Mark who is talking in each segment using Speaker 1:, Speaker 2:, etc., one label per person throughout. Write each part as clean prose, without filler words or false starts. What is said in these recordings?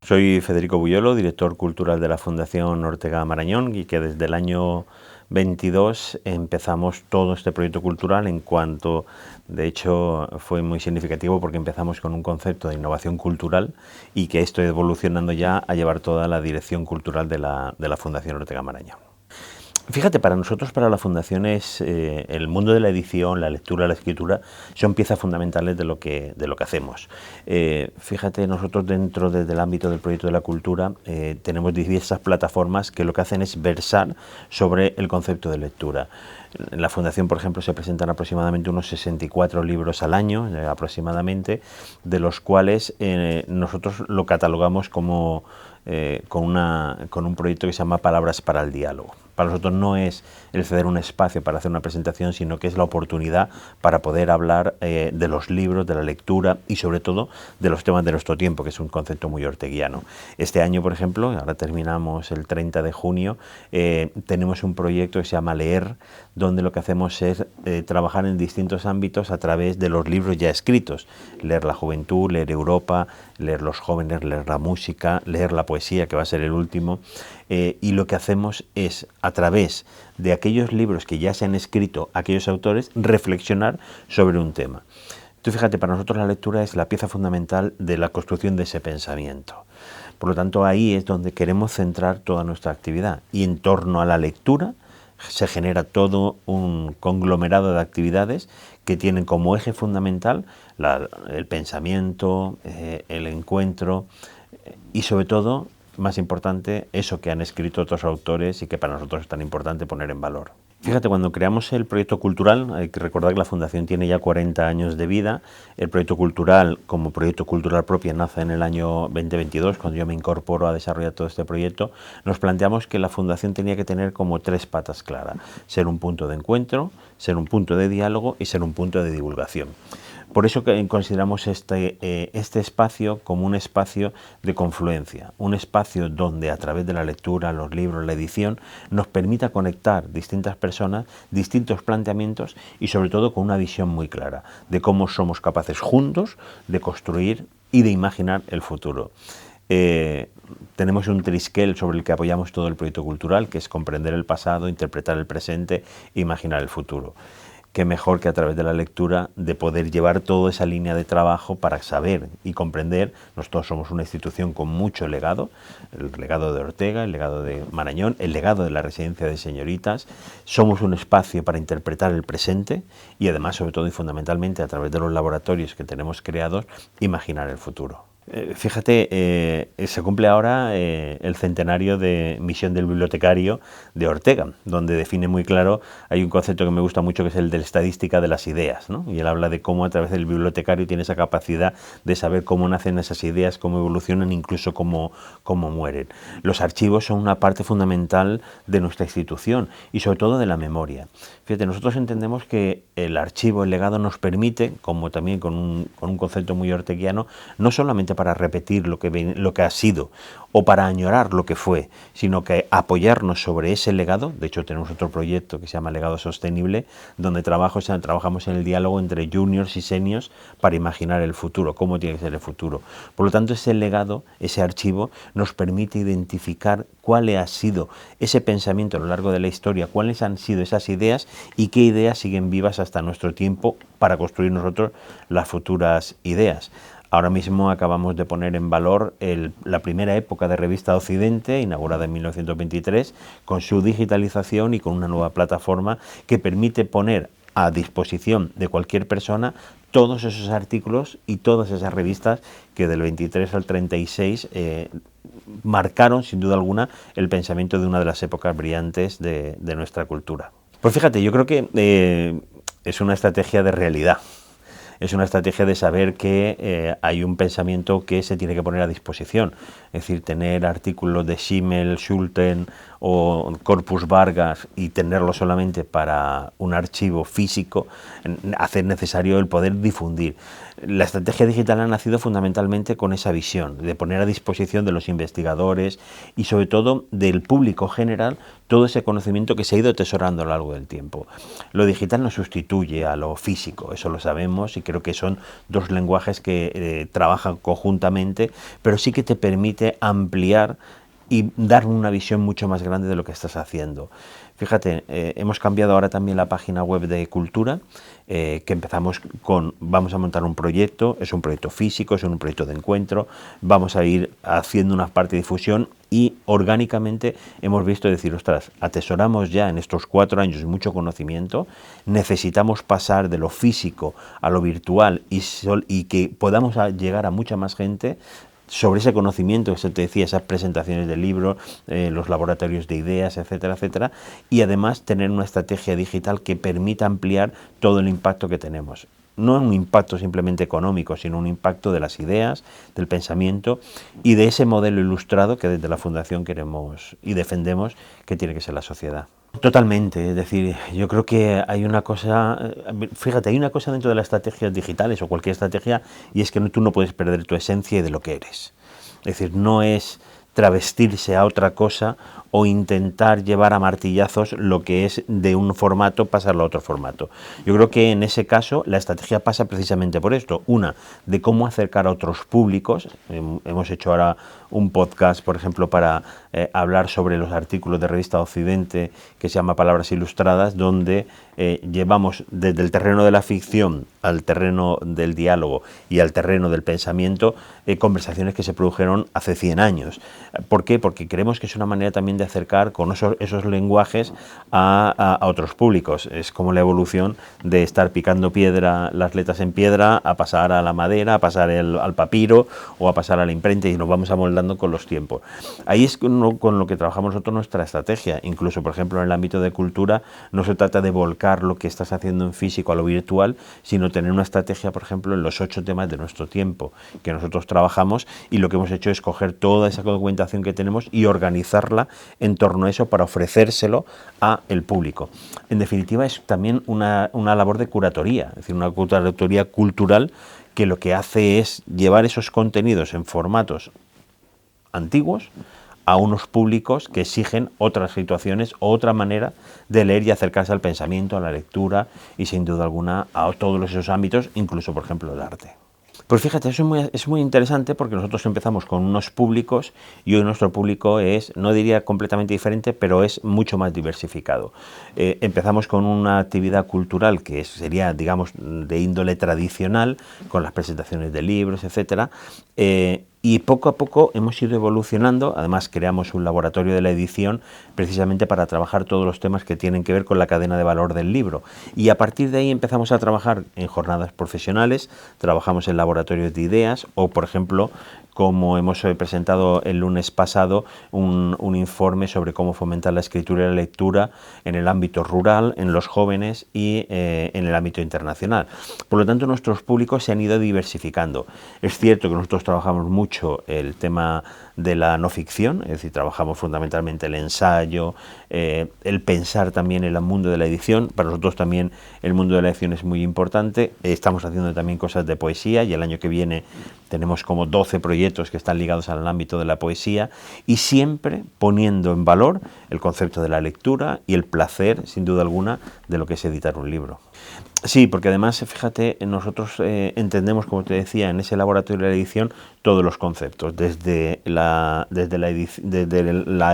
Speaker 1: Soy Federico Buyolo, director cultural de la Fundación Ortega Marañón, y que desde el año 22 empezamos todo este proyecto cultural de hecho fue muy significativo porque empezamos con un concepto de innovación cultural y que esto evolucionando ya a llevar toda la dirección cultural de la Fundación Ortega Marañón. Fíjate, para nosotros, para la Fundación, el mundo de la edición, la lectura, la escritura, son piezas fundamentales de lo que hacemos. Fíjate, nosotros desde el ámbito del proyecto de la cultura tenemos diversas plataformas que lo que hacen es versar sobre el concepto de lectura. En la Fundación, por ejemplo, se presentan aproximadamente unos 64 libros al año, aproximadamente, de los cuales nosotros lo catalogamos como con un proyecto que se llama Palabras para el Diálogo. Para nosotros no es el ceder un espacio para hacer una presentación, sino que es la oportunidad para poder hablar de los libros, de la lectura y sobre todo de los temas de nuestro tiempo, que es un concepto muy orteguiano. Este año, por ejemplo, ahora terminamos el 30 de junio, tenemos un proyecto que se llama Leer, donde lo que hacemos es trabajar en distintos ámbitos a través de los libros ya escritos. Leer la juventud, leer Europa, leer los jóvenes, leer la música, leer la poesía, que va a ser el último. Y lo que hacemos es, a través de aquellos libros que ya se han escrito aquellos autores, reflexionar sobre un tema. Tú fíjate, para nosotros la lectura es la pieza fundamental de la construcción de ese pensamiento. Por lo tanto, ahí es donde queremos centrar toda nuestra actividad. Y en torno a la lectura se genera todo un conglomerado de actividades que tienen como eje fundamental el pensamiento, el encuentro y sobre todo, más importante, eso que han escrito otros autores y que para nosotros es tan importante poner en valor. Fíjate, cuando creamos el proyecto cultural, hay que recordar que la Fundación tiene ya 40 años de vida. El proyecto cultural, como proyecto cultural propio, nace en el año 2022, cuando yo me incorporo a desarrollar todo este proyecto. Nos planteamos que la Fundación tenía que tener como 3 patas claras: ser un punto de encuentro, ser un punto de diálogo y ser un punto de divulgación. Por eso consideramos este espacio como un espacio de confluencia, un espacio donde a través de la lectura, los libros, la edición, nos permita conectar distintas personas, distintos planteamientos y sobre todo con una visión muy clara de cómo somos capaces juntos de construir y de imaginar el futuro. Tenemos un trisquel sobre el que apoyamos todo el proyecto cultural, que es comprender el pasado, interpretar el presente e imaginar el futuro. Qué mejor que a través de la lectura de poder llevar toda esa línea de trabajo para saber y comprender. Nosotros somos una institución con mucho legado, el legado de Ortega, el legado de Marañón, el legado de la residencia de señoritas. Somos un espacio para interpretar el presente y además, sobre todo y fundamentalmente, a través de los laboratorios que tenemos creados, imaginar el futuro. Fíjate, se cumple ahora el centenario de misión del bibliotecario de Ortega, donde define muy claro, hay un concepto que me gusta mucho que es el de la estadística de las ideas, ¿no? Y él habla de cómo a través del bibliotecario tiene esa capacidad de saber cómo nacen esas ideas, cómo evolucionan, incluso cómo mueren. Los archivos son una parte fundamental de nuestra institución y sobre todo de la memoria. Fíjate, nosotros entendemos que el archivo, el legado, nos permite, como también con un concepto muy orteguiano, no solamente para repetir lo que ha sido o para añorar lo que fue, sino que apoyarnos sobre ese legado. De hecho, tenemos otro proyecto que se llama Legado Sostenible, donde trabajamos en el diálogo entre juniors y seniors para imaginar el futuro, cómo tiene que ser el futuro. Por lo tanto, ese legado, ese archivo, nos permite identificar cuál ha sido ese pensamiento a lo largo de la historia, cuáles han sido esas ideas y qué ideas siguen vivas hasta nuestro tiempo para construir nosotros las futuras ideas. Ahora mismo acabamos de poner en valor la primera época de Revista Occidente, inaugurada en 1923, con su digitalización y con una nueva plataforma que permite poner a disposición de cualquier persona todos esos artículos y todas esas revistas que del 23 al 36 marcaron sin duda alguna el pensamiento de una de las épocas brillantes de nuestra cultura. Pues fíjate, yo creo que es una estrategia de realidad. Es una estrategia de saber que hay un pensamiento que se tiene que poner a disposición. Es decir, tener artículos de Schimmel, Schulten o Corpus Vargas y tenerlo solamente para un archivo físico hace necesario el poder difundir. La estrategia digital ha nacido fundamentalmente con esa visión de poner a disposición de los investigadores y sobre todo del público general todo ese conocimiento que se ha ido atesorando a lo largo del tiempo. Lo digital no sustituye a lo físico, eso lo sabemos y Creo que son dos lenguajes que trabajan conjuntamente, pero sí que te permite ampliar y dar una visión mucho más grande de lo que estás haciendo. Fíjate, hemos cambiado ahora también la página web de Cultura, que empezamos con, vamos a montar un proyecto, es un proyecto físico, es un proyecto de encuentro, vamos a ir haciendo una parte de difusión y orgánicamente hemos visto decir, ostras, atesoramos ya en estos 4 años mucho conocimiento, necesitamos pasar de lo físico a lo virtual y que podamos llegar a mucha más gente sobre ese conocimiento que se te decía, esas presentaciones de libros, los laboratorios de ideas, etcétera, etcétera, y además tener una estrategia digital que permita ampliar todo el impacto que tenemos. No un impacto simplemente económico, sino un impacto de las ideas, del pensamiento y de ese modelo ilustrado que desde la Fundación queremos y defendemos que tiene que ser la sociedad. Totalmente, es decir, yo creo que hay una cosa, fíjate, hay una cosa dentro de las estrategias digitales o cualquier estrategia y es que tú no puedes perder tu esencia y de lo que eres. Es decir, no es travestirse a otra cosa o intentar llevar a martillazos lo que es de un formato, pasarlo a otro formato. Yo creo que en ese caso la estrategia pasa precisamente por esto. Una, de cómo acercar a otros públicos. Hemos hecho ahora un podcast, por ejemplo, para hablar sobre los artículos de Revista Occidente, que se llama Palabras Ilustradas, donde llevamos desde el terreno de la ficción al terreno del diálogo y al terreno del pensamiento conversaciones que se produjeron hace 100 años. ¿Por qué? Porque creemos que es una manera también de acercar con esos lenguajes a otros públicos. Es como la evolución de estar picando piedra, las letras en piedra, a pasar a la madera, a pasar al papiro o a pasar a la imprenta y nos vamos amoldando con los tiempos. Ahí es con lo que trabajamos nosotros nuestra estrategia. Incluso, por ejemplo, en el ámbito de cultura no se trata de volcar lo que estás haciendo en físico a lo virtual, sino tener una estrategia, por ejemplo, en los 8 temas de nuestro tiempo que nosotros trabajamos, y lo que hemos hecho es coger toda esa documentación que tenemos y organizarla en torno a eso para ofrecérselo a el público. En definitiva, es también una labor de curatoría, es decir, una curatoría cultural que lo que hace es llevar esos contenidos en formatos antiguos a unos públicos que exigen otras situaciones, otra manera de leer y acercarse al pensamiento, a la lectura y sin duda alguna a todos esos ámbitos, incluso por ejemplo el arte. Pues fíjate, eso es muy interesante porque nosotros empezamos con unos públicos y hoy nuestro público es, no diría completamente diferente, pero es mucho más diversificado. Empezamos con una actividad cultural que sería, digamos, de índole tradicional, con las presentaciones de libros, etcétera, y poco a poco hemos ido evolucionando. Además creamos un laboratorio de la edición precisamente para trabajar todos los temas que tienen que ver con la cadena de valor del libro. Y a partir de ahí empezamos a trabajar en jornadas profesionales, trabajamos en laboratorios de ideas o, por ejemplo, como hemos presentado el lunes pasado, un informe sobre cómo fomentar la escritura y la lectura en el ámbito rural, en los jóvenes y en el ámbito internacional. Por lo tanto, nuestros públicos se han ido diversificando. Es cierto que nosotros trabajamos mucho el tema de la no ficción, es decir, trabajamos fundamentalmente el ensayo, el pensar también en el mundo de la edición. Para nosotros también el mundo de la edición es muy importante. Estamos haciendo también cosas de poesía y el año que viene tenemos como 12 proyectos que están ligados al ámbito de la poesía y siempre poniendo en valor el concepto de la lectura y el placer, sin duda alguna, de lo que es editar un libro. Sí, porque además, fíjate, nosotros entendemos, como te decía, en ese laboratorio de la edición todos los conceptos, desde la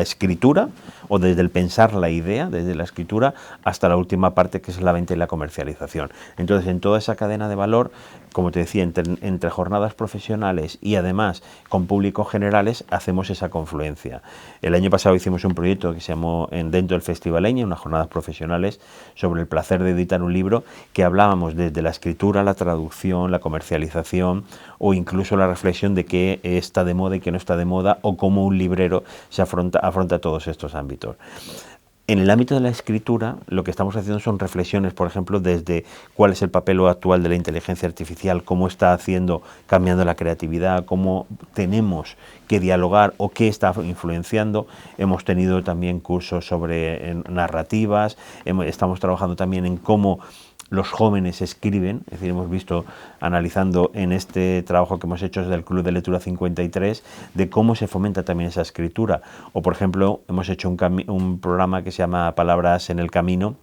Speaker 1: escritura o desde el pensar la idea, desde la escritura hasta la última parte que es la venta y la comercialización. Entonces, en toda esa cadena de valor, como te decía, entre jornadas profesionales y además con públicos generales, hacemos esa confluencia. El año pasado hicimos un proyecto que se llamó dentro del Festivaleña, unas jornadas profesionales sobre el placer de editar un libro, que hablábamos desde la escritura, la traducción, la comercialización o incluso la reflexión de qué está de moda y qué no está de moda o cómo un librero se afronta todos estos ámbitos. En el ámbito de la escritura, lo que estamos haciendo son reflexiones, por ejemplo, desde cuál es el papel actual de la inteligencia artificial, cómo está cambiando la creatividad, cómo tenemos que dialogar o qué está influenciando. Hemos tenido también cursos sobre narrativas, estamos trabajando también en cómo los jóvenes escriben, es decir, hemos visto, analizando en este trabajo que hemos hecho desde el Club de Lectura 53, de cómo se fomenta también esa escritura. O, por ejemplo, hemos hecho un programa que se llama Palabras en el Camino,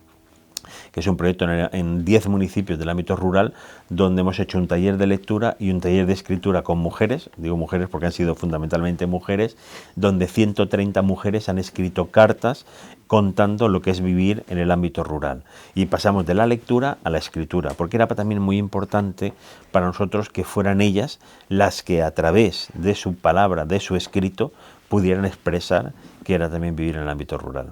Speaker 1: que es un proyecto en 10 municipios del ámbito rural, donde hemos hecho un taller de lectura y un taller de escritura con mujeres, digo mujeres porque han sido fundamentalmente mujeres, donde 130 mujeres han escrito cartas contando lo que es vivir en el ámbito rural. Y pasamos de la lectura a la escritura, porque era también muy importante para nosotros que fueran ellas las que a través de su palabra, de su escrito, pudieran expresar que era también vivir en el ámbito rural.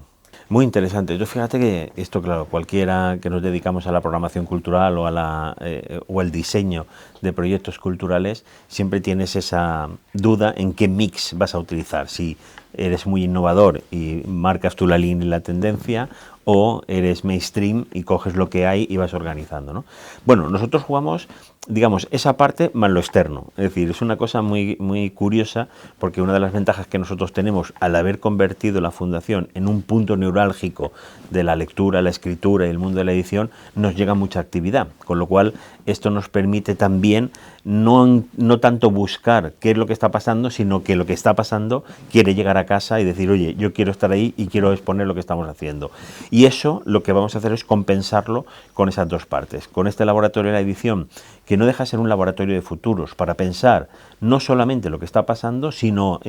Speaker 1: Muy interesante. Yo fíjate que esto, claro, cualquiera que nos dedicamos a la programación cultural o al diseño de proyectos culturales, siempre tienes esa duda en qué mix vas a utilizar. Si eres muy innovador y marcas tú la línea y la tendencia, o eres mainstream y coges lo que hay y vas organizando, ¿no? Bueno, nosotros jugamos, digamos, esa parte más lo externo. Es decir, es una cosa muy, muy curiosa, porque una de las ventajas que nosotros tenemos al haber convertido la Fundación en un punto neurálgico de la lectura, la escritura y el mundo de la edición, nos llega mucha actividad, con lo cual esto nos permite también no tanto buscar qué es lo que está pasando, sino que lo que está pasando quiere llegar a casa y decir, oye, yo quiero estar ahí y quiero exponer lo que estamos haciendo. Y eso lo que vamos a hacer es compensarlo con esas dos partes, con este laboratorio de la edición, que no deja de ser un laboratorio de futuros, para pensar no solamente lo que está pasando, sino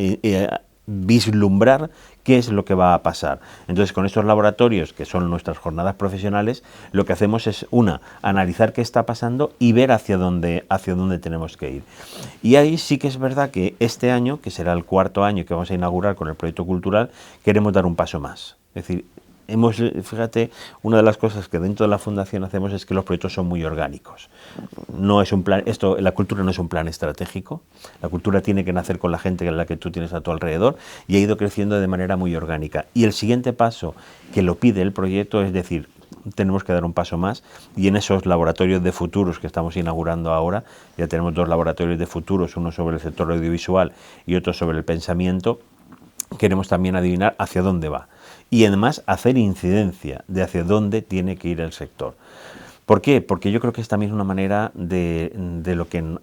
Speaker 1: vislumbrar qué es lo que va a pasar. Entonces, con estos laboratorios, que son nuestras jornadas profesionales, lo que hacemos es, analizar qué está pasando y ver hacia dónde tenemos que ir. Y ahí sí que es verdad que este año, que será el cuarto año que vamos a inaugurar con el proyecto cultural, queremos dar un paso más. Es decir, fíjate, una de las cosas que dentro de la Fundación hacemos es que los proyectos son muy orgánicos. No es un plan, la cultura no es un plan estratégico, la cultura tiene que nacer con la gente a la que tú tienes a tu alrededor y ha ido creciendo de manera muy orgánica. Y el siguiente paso que lo pide el proyecto es decir, tenemos que dar un paso más, y en esos laboratorios de futuros que estamos inaugurando ahora, ya tenemos 2 laboratorios de futuros, uno sobre el sector audiovisual y otro sobre el pensamiento, queremos también adivinar hacia dónde va y además hacer incidencia de hacia dónde tiene que ir el sector. ¿Por qué? Porque yo creo que es también una manera de lo que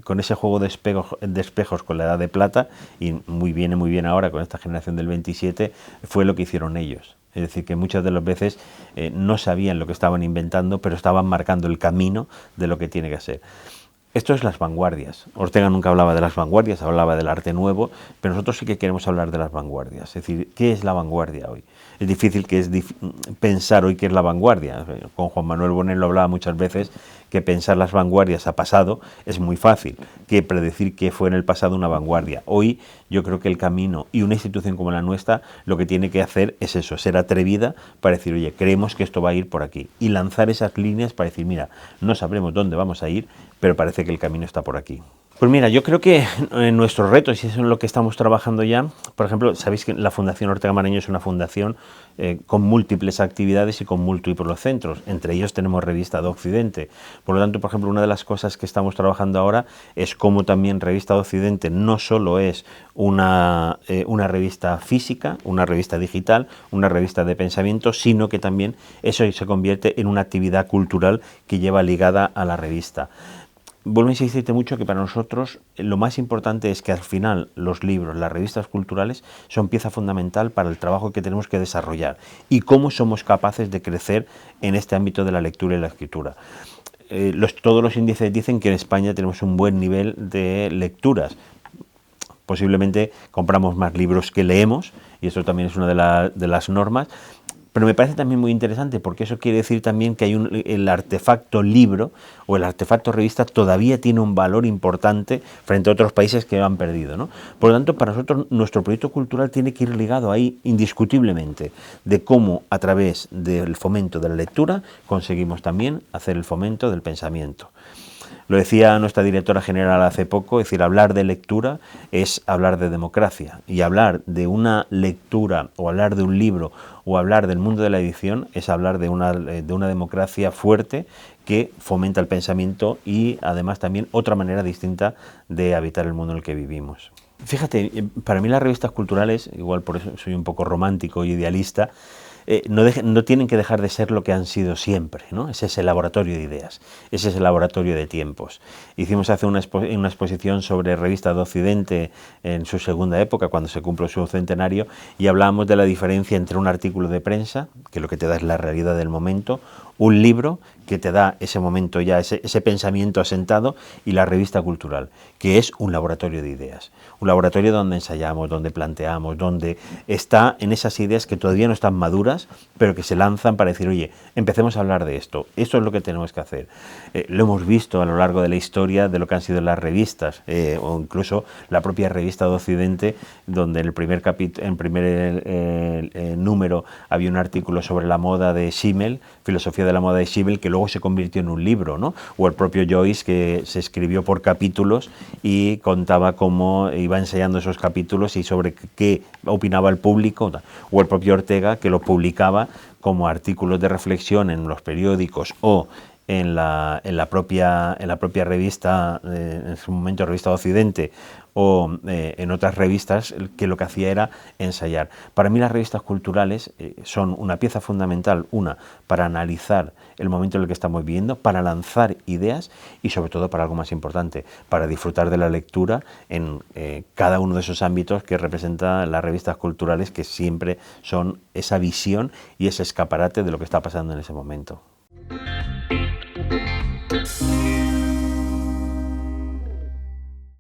Speaker 1: con ese juego de espejos con la edad de plata, y muy bien ahora con esta generación del 27, fue lo que hicieron ellos. Es decir, que muchas de las veces no sabían lo que estaban inventando, pero estaban marcando el camino de lo que tiene que ser. Esto es las vanguardias. Ortega nunca hablaba de las vanguardias, hablaba del arte nuevo, pero nosotros sí que queremos hablar de las vanguardias. Es decir, ¿qué es la vanguardia hoy? Es difícil pensar hoy qué es la vanguardia. Con Juan Manuel Bonet lo hablaba muchas veces, que pensar las vanguardias a pasado es muy fácil, que predecir qué fue en el pasado una vanguardia. Hoy yo creo que el camino y una institución como la nuestra lo que tiene que hacer es eso, ser atrevida para decir, oye, creemos que esto va a ir por aquí, y lanzar esas líneas para decir, mira, no sabremos dónde vamos a ir, pero parece que el camino está por aquí. Pues mira, yo creo que nuestros retos, y eso es en lo que estamos trabajando ya, por ejemplo, sabéis que la Fundación Ortega Marañón es una fundación con múltiples actividades y con múltiples centros, entre ellos tenemos Revista de Occidente. Por lo tanto, por ejemplo, una de las cosas que estamos trabajando ahora es cómo también Revista de Occidente no solo es una revista física, una revista digital, una revista de pensamiento, sino que también eso se convierte en una actividad cultural que lleva ligada a la revista. Vuelvo a insistirte mucho que para nosotros lo más importante es que al final los libros, las revistas culturales son pieza fundamental para el trabajo que tenemos que desarrollar y cómo somos capaces de crecer en este ámbito de la lectura y la escritura. Todos los índices dicen que en España tenemos un buen nivel de lecturas. Posiblemente compramos más libros que leemos, y eso también es una de las normas. Pero me parece también muy interesante, porque eso quiere decir también que el artefacto libro o el artefacto revista todavía tiene un valor importante frente a otros países que lo han perdido, ¿no? Por lo tanto, para nosotros nuestro proyecto cultural tiene que ir ligado ahí indiscutiblemente, de cómo a través del fomento de la lectura conseguimos también hacer el fomento del pensamiento. Lo decía nuestra directora general hace poco, es decir, hablar de lectura es hablar de democracia, y hablar de una lectura o hablar de un libro o hablar del mundo de la edición es hablar de una democracia fuerte que fomenta el pensamiento y además también otra manera distinta de habitar el mundo en el que vivimos. Fíjate, para mí las revistas culturales, igual por eso soy un poco romántico y idealista, no tienen que dejar de ser lo que han sido siempre, ¿no? Es ese laboratorio de ideas, ese es el laboratorio de tiempos. Hicimos hace una exposición sobre Revista de Occidente en su segunda época, cuando se cumple su centenario, y hablábamos de la diferencia entre un artículo de prensa, que lo que te da es la realidad del momento, un libro que te da ese momento ya, ese pensamiento asentado, y la revista cultural, que es un laboratorio de ideas, un laboratorio donde ensayamos, donde planteamos, donde está en esas ideas que todavía no están maduras, pero que se lanzan para decir, oye, empecemos a hablar de esto, eso es lo que tenemos que hacer. Lo hemos visto a lo largo de la historia de lo que han sido las revistas, o incluso la propia Revista de Occidente, donde en el primer número había un artículo sobre la moda de Schimmel, filosofía de la moda de Schimmel, que luego se convirtió en un libro, ¿no? O el propio Joyce, que se escribió por capítulos y contaba cómo iba ensayando esos capítulos y sobre qué opinaba el público, o el propio Ortega, que lo publicaba como artículos de reflexión en los periódicos o en la propia revista, en su momento Revista de Occidente, o en otras revistas, que lo que hacía era ensayar. Para mí las revistas culturales son una pieza fundamental, una, para analizar el momento en el que estamos viviendo, para lanzar ideas y sobre todo para algo más importante, para disfrutar de la lectura en cada uno de esos ámbitos que representan las revistas culturales, que siempre son esa visión y ese escaparate de lo que está pasando en ese momento.